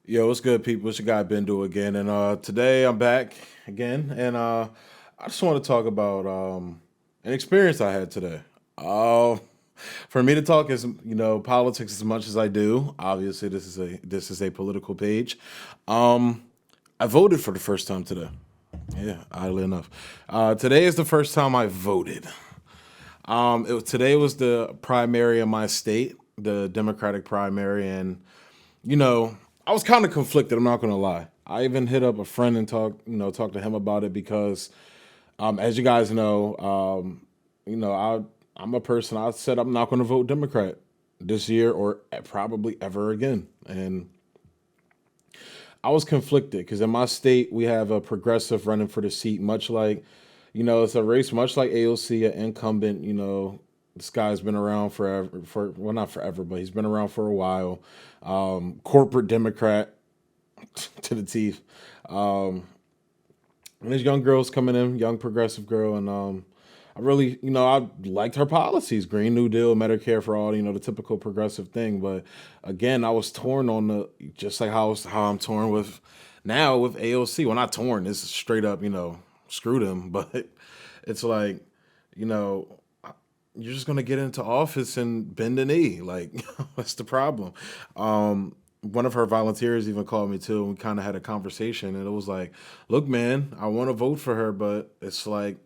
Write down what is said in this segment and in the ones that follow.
Yo, what's good, people? It's your guy Bendu again, and today I'm back again, and I just want to talk about an experience I had today. Uh, for me to talk is politics as much as I do. Obviously, this is a political page. Um, I voted for the first time today. Yeah, oddly enough, today is the first time I voted. Today was the primary in my state, the Democratic primary, and you know, I was kind of conflicted. I'm not gonna lie. I even hit up a friend and talk to him about it because, as you guys know, I'm a person. I said I'm not gonna vote Democrat this year or probably ever again, and I was conflicted because in my state we have a progressive running for the seat, much like, it's a race much like AOC, an incumbent. This guy's been around forever, for well, not forever, but he's been around for a while. Corporate Democrat to the teeth. Um, and this young girl's coming in, young progressive girl, and I really, I liked her policies, Green New Deal, Medicare for all, the typical progressive thing. But again, I was torn on the just like how I'm torn with now with AOC. Well, not torn. It's straight up, screw them. But it's like, you know, you're just gonna get into office and bend the knee. Like that's the problem. One of her volunteers even called me too, and we kind of had a conversation, and it was like, look, man, I want to vote for her, but it's like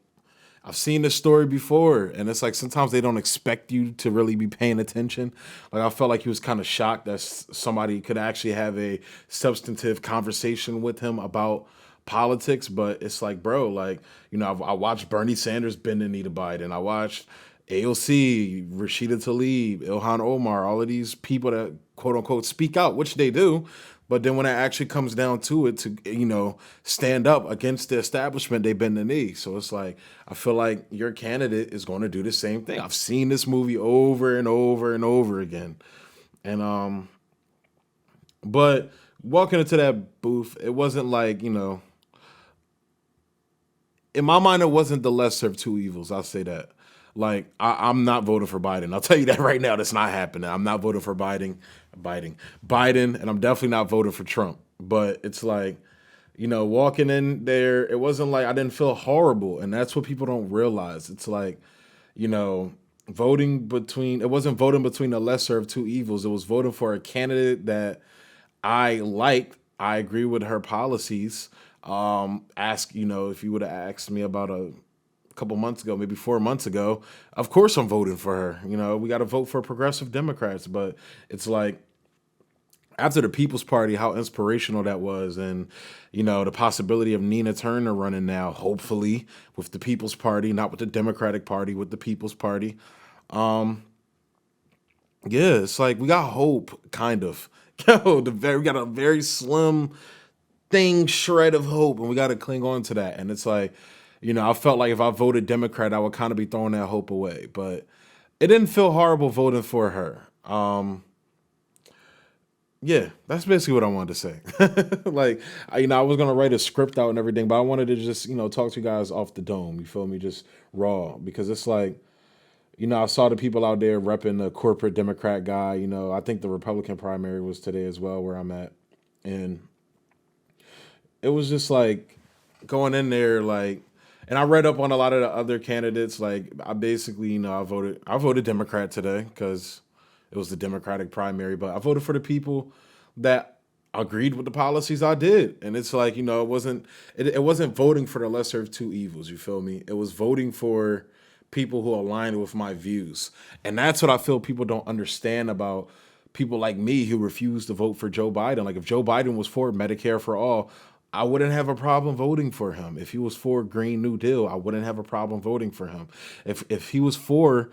I've seen this story before, and it's like sometimes they don't expect you to really be paying attention. Like I felt like he was kind of shocked that somebody could actually have a substantive conversation with him about politics. But it's like, bro, like I watched Bernie Sanders bend the knee to Biden. I watched AOC, Rashida Tlaib, Ilhan Omar, all of these people that quote unquote speak out, which they do. But then when it actually comes down to it, to stand up against the establishment, they bend the knee. So it's like I feel like your candidate is going to do the same thing. I've seen this movie over and over and over again, and but walking into that booth, it wasn't like in my mind, it wasn't the lesser of two evils. I'll say that. Like I'm not voting for Biden. I'll tell you that right now. That's not happening. I'm not voting for Biden, and I'm definitely not voting for Trump. But it's like, walking in there, it wasn't like I didn't feel horrible, and that's what people don't realize. It's like, you know, voting between. It wasn't voting between the lesser of two evils. It was voting for a candidate that I liked. I agree with her policies. If you would have asked me about a couple months ago, maybe 4 months ago, of course I'm voting for her. We got to vote for progressive Democrats, but it's like after the People's Party, how inspirational that was, and the possibility of Nina Turner running now, hopefully with the People's Party, not with the Democratic Party, with the People's Party. Um, yeah, it's like we got hope, kind of. We got a very slim thing shred of hope, and we got to cling on to that. And it's like, I felt like if I voted Democrat, I would kind of be throwing that hope away. But it didn't feel horrible voting for her. Yeah, that's basically what I wanted to say. Like, I was gonna write a script out and everything, but I wanted to just, talk to you guys off the dome. You feel me? Just raw, because it's like, I saw the people out there repping the corporate Democrat guy. I think the Republican primary was today as well, where I'm at, and it was just like going in there like, and I read up on a lot of the other candidates. Like I basically, I voted Democrat today because it was the Democratic primary, but I voted for the people that agreed with the policies I did. And it's like, it wasn't voting for the lesser of two evils, you feel me? It was voting for people who align with my views. And that's what I feel people don't understand about people like me who refuse to vote for Joe Biden. Like if Joe Biden was for Medicare for all, I wouldn't have a problem voting for him. If he was for Green New Deal, I wouldn't have a problem voting for him. If he was for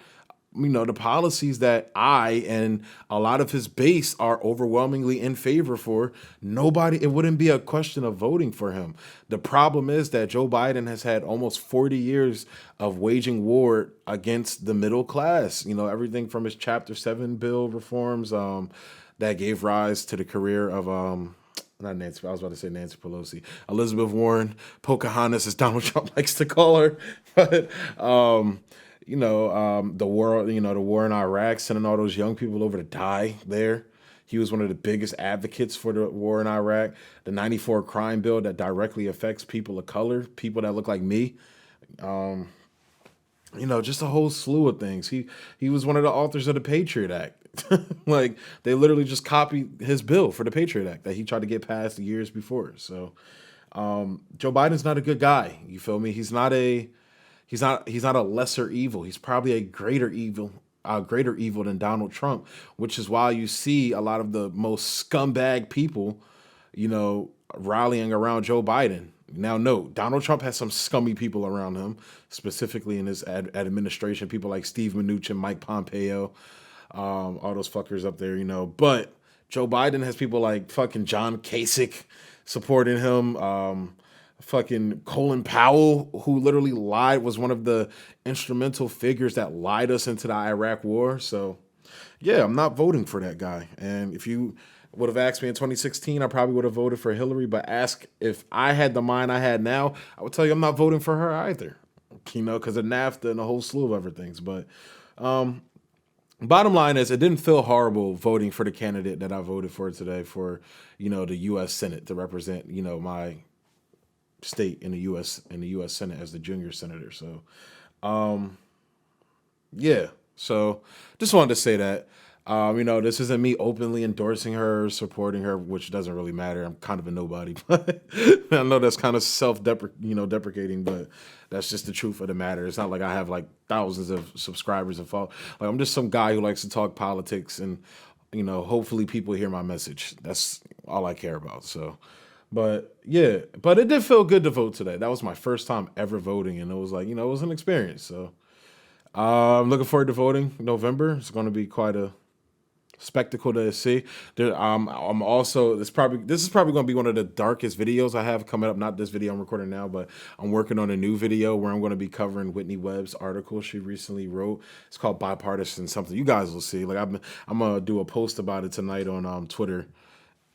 the policies that I and a lot of his base are overwhelmingly in favor for, it wouldn't be a question of voting for him. The problem is that Joe Biden has had almost 40 years of waging war against the middle class. Everything from his Chapter 7 bill reforms that gave rise to the career of not Nancy. I was about to say Nancy Pelosi, Elizabeth Warren, Pocahontas, as Donald Trump likes to call her. But the war in Iraq, sending all those young people over to die there. He was one of the biggest advocates for the war in Iraq. The '94 crime bill that directly affects people of color, people that look like me. Just a whole slew of things. He was one of the authors of the Patriot Act. Like they literally just copied his bill for the Patriot Act that he tried to get passed years before. So Joe Biden's not a good guy. You feel me? He's not a lesser evil. He's probably a greater evil than Donald Trump, which is why you see a lot of the most scumbag people, rallying around Joe Biden. Now, no, Donald Trump has some scummy people around him, specifically in his administration. People like Steve Mnuchin, Mike Pompeo, all those fuckers up there, But Joe Biden has people like fucking John Kasich supporting him. Fucking Colin Powell, who literally was one of the instrumental figures that lied us into the Iraq war. So, yeah, I'm not voting for that guy. And if you would have asked me in 2016, I probably would have voted for Hillary. But ask if I had the mind I had now, I would tell you I'm not voting for her either. Because of NAFTA and a whole slew of other things. But bottom line is, it didn't feel horrible voting for the candidate that I voted for today for, the U.S. Senate to represent, my state in the U.S. Senate as the junior senator. So, yeah. So just wanted to say that. This isn't me openly endorsing her, supporting her, which doesn't really matter. I'm kind of a nobody, but I know that's kind of deprecating, but that's just the truth of the matter. It's not like I have like thousands of subscribers and follow. Like I'm just some guy who likes to talk politics, and hopefully people hear my message. That's all I care about. So, but yeah, but it did feel good to vote today. That was my first time ever voting, and it was like it was an experience. So I'm looking forward to voting November. It's going to be quite a spectacle to see. I'm also this is probably going to be one of the darkest videos I have coming up. Not this video I'm recording now, but I'm working on a new video where I'm going to be covering Whitney Webb's article she recently wrote. It's called Bipartisan something. You guys will see. Like I'm gonna do a post about it tonight on Twitter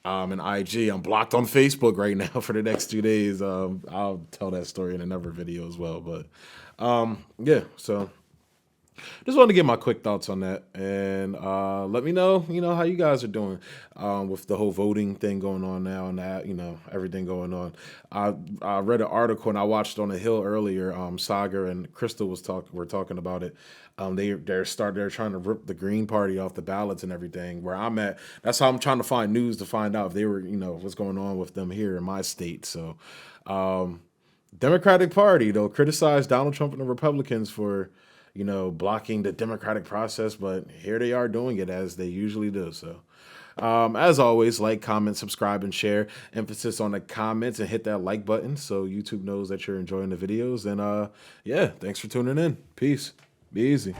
and IG. I'm blocked on Facebook right now for the next 2 days. I'll tell that story in another video as well. But yeah, so just wanted to get my quick thoughts on that, and let me know, how you guys are doing with the whole voting thing going on now, and that, everything going on. I read an article and I watched on the Hill earlier. Saga and Crystal were talking about it. They're trying to rip the Green Party off the ballots and everything. Where I'm at, that's how I'm trying to find news to find out if they were, what's going on with them here in my state. So, Democratic Party, they'll criticize Donald Trump and the Republicans for blocking the democratic process, but here they are doing it as they usually do. So, as always, like, comment, subscribe, and share. Emphasis on the comments, and hit that like button so YouTube knows that you're enjoying the videos. And yeah, thanks for tuning in. Peace. Be easy.